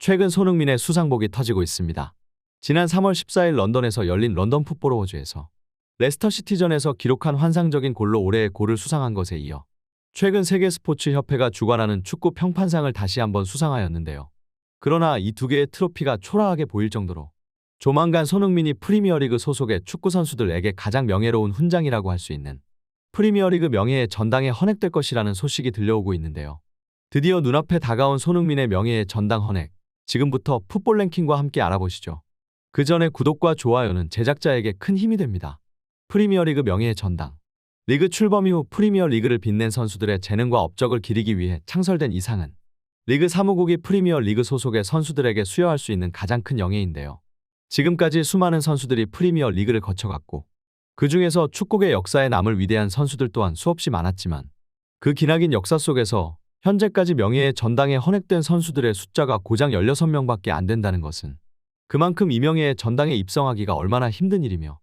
최근 손흥민의 수상복이 터지고 있습니다. 지난 3월 14일 런던에서 열린 런던 풋볼 어워즈에서 레스터 시티전에서 기록한 환상적인 골로 올해의 골을 수상한 것에 이어 최근 세계스포츠협회가 주관하는 축구 평판상을 다시 한번 수상하였는데요. 그러나 이 두 개의 트로피가 초라하게 보일 정도로 조만간 손흥민이 프리미어리그 소속의 축구 선수들에게 가장 명예로운 훈장이라고 할 수 있는 프리미어리그 명예의 전당에 헌액될 것이라는 소식이 들려오고 있는데요. 드디어 눈앞에 다가온 손흥민의 명예의 전당 헌액, 지금부터 풋볼 랭킹과 함께 알아보시죠. 그 전에 구독과 좋아요는 제작자에게 큰 힘이 됩니다. 프리미어리그 명예의 전당. 리그 출범 이후 프리미어리그를 빛낸 선수들의 재능과 업적을 기리기 위해 창설된 이 상은 리그 사무국이 프리미어리그 소속의 선수들에게 수여할 수 있는 가장 큰 영예인데요. 지금까지 수많은 선수들이 프리미어리그를 거쳐갔고 그 중에서 축구계 역사에 남을 위대한 선수들 또한 수없이 많았지만 그 기나긴 역사 속에서 현재까지 명예의 전당에 헌액된 선수들의 숫자가 고작 16명밖에 안 된다는 것은 그만큼 이 명예의 전당에 입성하기가 얼마나 힘든 일이며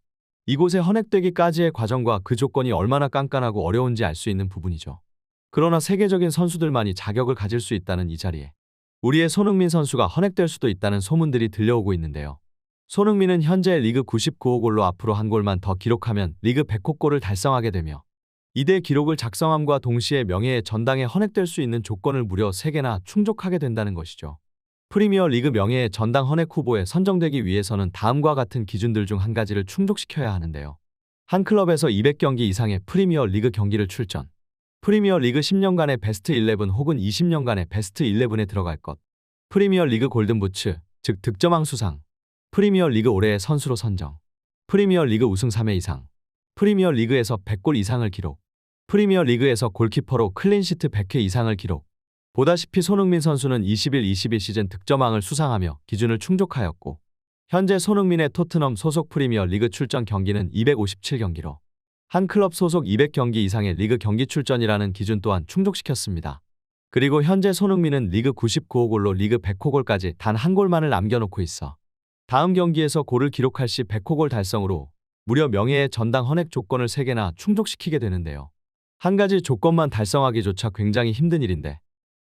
이곳에 헌액되기까지의 과정과 그 조건이 얼마나 깐깐하고 어려운지 알 수 있는 부분이죠. 그러나 세계적인 선수들만이 자격을 가질 수 있다는 이 자리에 우리의 손흥민 선수가 헌액될 수도 있다는 소문들이 들려오고 있는데요. 손흥민은 현재 리그 99호 골로 앞으로 한 골만 더 기록하면 리그 100호 골을 달성하게 되며 이대 기록을 작성함과 동시에 명예의 전당에 헌액될 수 있는 조건을 무려 3개나 충족하게 된다는 것이죠. 프리미어 리그 명예의 전당 헌액 후보에 선정되기 위해서는 다음과 같은 기준들 중 한 가지를 충족시켜야 하는데요. 한 클럽에서 200경기 이상의 프리미어 리그 경기를 출전, 프리미어 리그 10년간의 베스트 11 혹은 20년간의 베스트 11에 들어갈 것, 프리미어 리그 골든부츠, 즉 득점왕 수상, 프리미어 리그 올해의 선수로 선정, 프리미어 리그 우승 3회 이상, 프리미어 리그에서 100골 이상을 기록, 프리미어 리그에서 골키퍼로 클린시트 100회 이상을 기록. 보다시피 손흥민 선수는 21-22 시즌 득점왕을 수상하며 기준을 충족하였고 현재 손흥민의 토트넘 소속 프리미어 리그 출전 경기는 257경기로 한 클럽 소속 200경기 이상의 리그 경기 출전이라는 기준 또한 충족시켰습니다. 그리고 현재 손흥민은 리그 99호 골로 리그 100호 골까지 단 한 골만을 남겨놓고 있어 다음 경기에서 골을 기록할 시 100호 골 달성으로 무려 명예의 전당 헌액 조건을 3개나 충족시키게 되는데요. 한 가지 조건만 달성하기조차 굉장히 힘든 일인데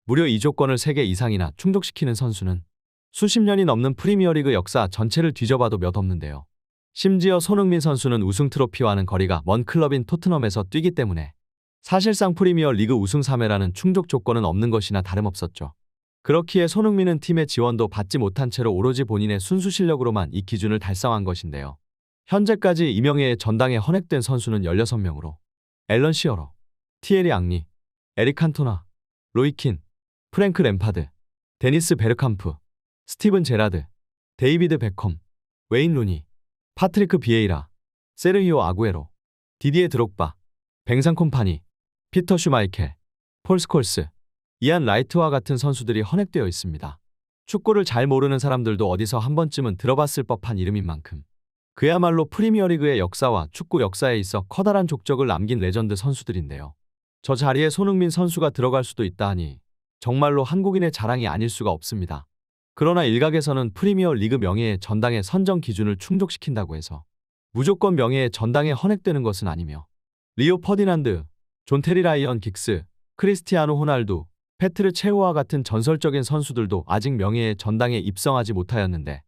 무려 이 조건을 3개 이상이나 충족시키는 선수는 수십 년이 넘는 프리미어리그 역사 전체를 뒤져봐도 몇 없는데요. 심지어 손흥민 선수는 우승 트로피와는 거리가 먼 클럽인 토트넘에서 뛰기 때문에 사실상 프리미어 리그 우승 3회라는 충족 조건은 없는 것이나 다름없었죠. 그렇기에 손흥민은 팀의 지원도 받지 못한 채로 오로지 본인의 순수 실력으로만 이 기준을 달성한 것인데요. 현재까지 이 명예의 전당에 헌액된 선수는 16명으로 앨런 시어러, 티에리 앙리, 에릭 칸토나, 로이킨, 프랭크 램파드, 데니스 베르캄프, 스티븐 제라드, 데이비드 베컴, 웨인 루니, 파트리크 비에이라, 세르히오 아구에로, 디디에 드록바, 뱅상 콤파니, 피터 슈마이켈, 폴 스콜스, 이안 라이트와 같은 선수들이 헌액되어 있습니다. 축구를 잘 모르는 사람들도 어디서 한 번쯤은 들어봤을 법한 이름인 만큼 그야말로 프리미어리그의 역사와 축구 역사에 있어 커다란 족적을 남긴 레전드 선수들인데요. 저 자리에 손흥민 선수가 들어갈 수도 있다 하니 정말로 한국인의 자랑이 아닐 수가 없습니다. 그러나 일각에서는 프리미어 리그 명예의 전당의 선정 기준을 충족시킨다고 해서 무조건 명예의 전당에 헌액되는 것은 아니며 리오 퍼디난드, 존 테리 라이언 긱스, 크리스티아노 호날두, 페트르 체후와 같은 전설적인 선수들도 아직 명예의 전당에 입성하지 못하였는데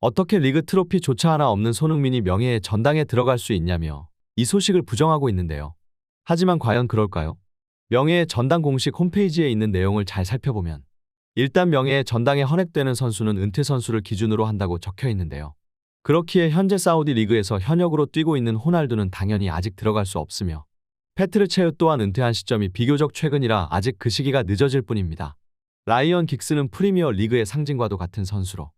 어떻게 리그 트로피조차 하나 없는 손흥민이 명예의 전당에 들어갈 수 있냐며 이 소식을 부정하고 있는데요. 하지만 과연 그럴까요? 명예의 전당 공식 홈페이지에 있는 내용을 잘 살펴보면 일단 명예의 전당에 헌액되는 선수는 은퇴 선수를 기준으로 한다고 적혀 있는데요. 그렇기에 현재 사우디 리그에서 현역으로 뛰고 있는 호날두는 당연히 아직 들어갈 수 없으며 페트르 체후 또한 은퇴한 시점이 비교적 최근이라 아직 그 시기가 늦어질 뿐입니다. 라이언 긱스는 프리미어 리그의 상징과도 같은 선수로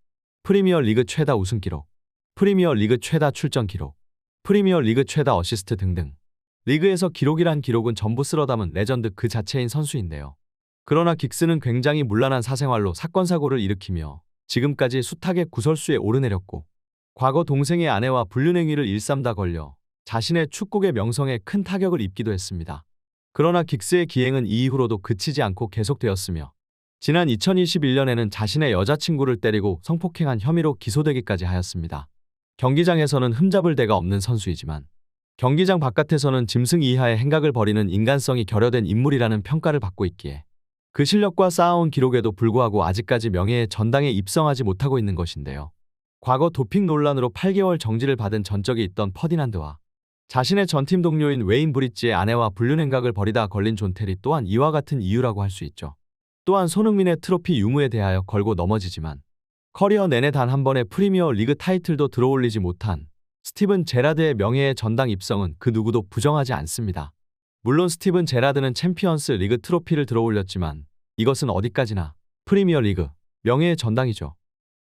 프리미어 리그 최다 우승 기록, 프리미어 리그 최다 출전 기록, 프리미어 리그 최다 어시스트 등등 리그에서 기록이란 기록은 전부 쓸어담은 레전드 그 자체인 선수인데요. 그러나 긱스는 굉장히 문란한 사생활로 사건 사고를 일으키며 지금까지 숱하게 구설수에 오르내렸고 과거 동생의 아내와 불륜행위를 일삼다 걸려 자신의 축구계 명성에 큰 타격을 입기도 했습니다. 그러나 긱스의 기행은 이 이후로도 그치지 않고 계속되었으며 지난 2021년에는 자신의 여자친구를 때리고 성폭행한 혐의로 기소되기까지 하였습니다. 경기장에서는 흠잡을 데가 없는 선수이지만 경기장 바깥에서는 짐승 이하의 행각을 벌이는 인간성이 결여된 인물이라는 평가를 받고 있기에 그 실력과 쌓아온 기록에도 불구하고 아직까지 명예의 전당에 입성하지 못하고 있는 것인데요. 과거 도핑 논란으로 8개월 정지를 받은 전적이 있던 퍼디난드와 자신의 전팀 동료인 웨인 브릿지의 아내와 불륜행각을 벌이다 걸린 존 테리 또한 이와 같은 이유라고 할 수 있죠. 또한 손흥민의 트로피 유무에 대하여 걸고 넘어지지만 커리어 내내 단 한 번의 프리미어 리그 타이틀도 들어올리지 못한 스티븐 제라드의 명예의 전당 입성은 그 누구도 부정하지 않습니다. 물론 스티븐 제라드는 챔피언스 리그 트로피를 들어올렸지만 이것은 어디까지나 프리미어 리그 명예의 전당이죠.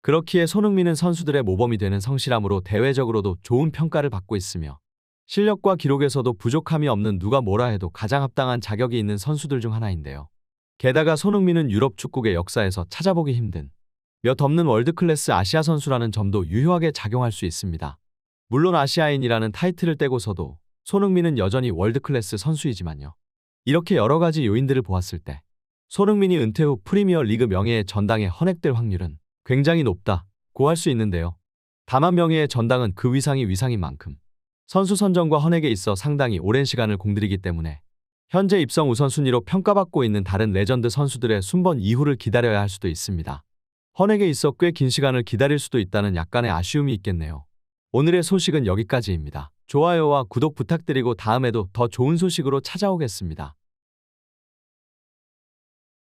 그렇기에 손흥민은 선수들의 모범이 되는 성실함으로 대외적으로도 좋은 평가를 받고 있으며 실력과 기록에서도 부족함이 없는 누가 뭐라 해도 가장 합당한 자격이 있는 선수들 중 하나인데요. 게다가 손흥민은 유럽 축구의 역사에서 찾아보기 힘든 몇 없는 월드클래스 아시아 선수라는 점도 유효하게 작용할 수 있습니다. 물론 아시아인이라는 타이틀을 떼고서도 손흥민은 여전히 월드클래스 선수이지만요. 이렇게 여러 가지 요인들을 보았을 때 손흥민이 은퇴 후 프리미어 리그 명예의 전당에 헌액될 확률은 굉장히 높다고 할 수 있는데요. 다만 명예의 전당은 그 위상이 위상인 만큼 선수 선정과 헌액에 있어 상당히 오랜 시간을 공들이기 때문에 현재 입성 우선순위로 평가받고 있는 다른 레전드 선수들의 순번 이후를 기다려야 할 수도 있습니다. 헌액에 있어 꽤 긴 시간을 기다릴 수도 있다는 약간의 아쉬움이 있겠네요. 오늘의 소식은 여기까지입니다. 좋아요와 구독 부탁드리고 다음에도 더 좋은 소식으로 찾아오겠습니다.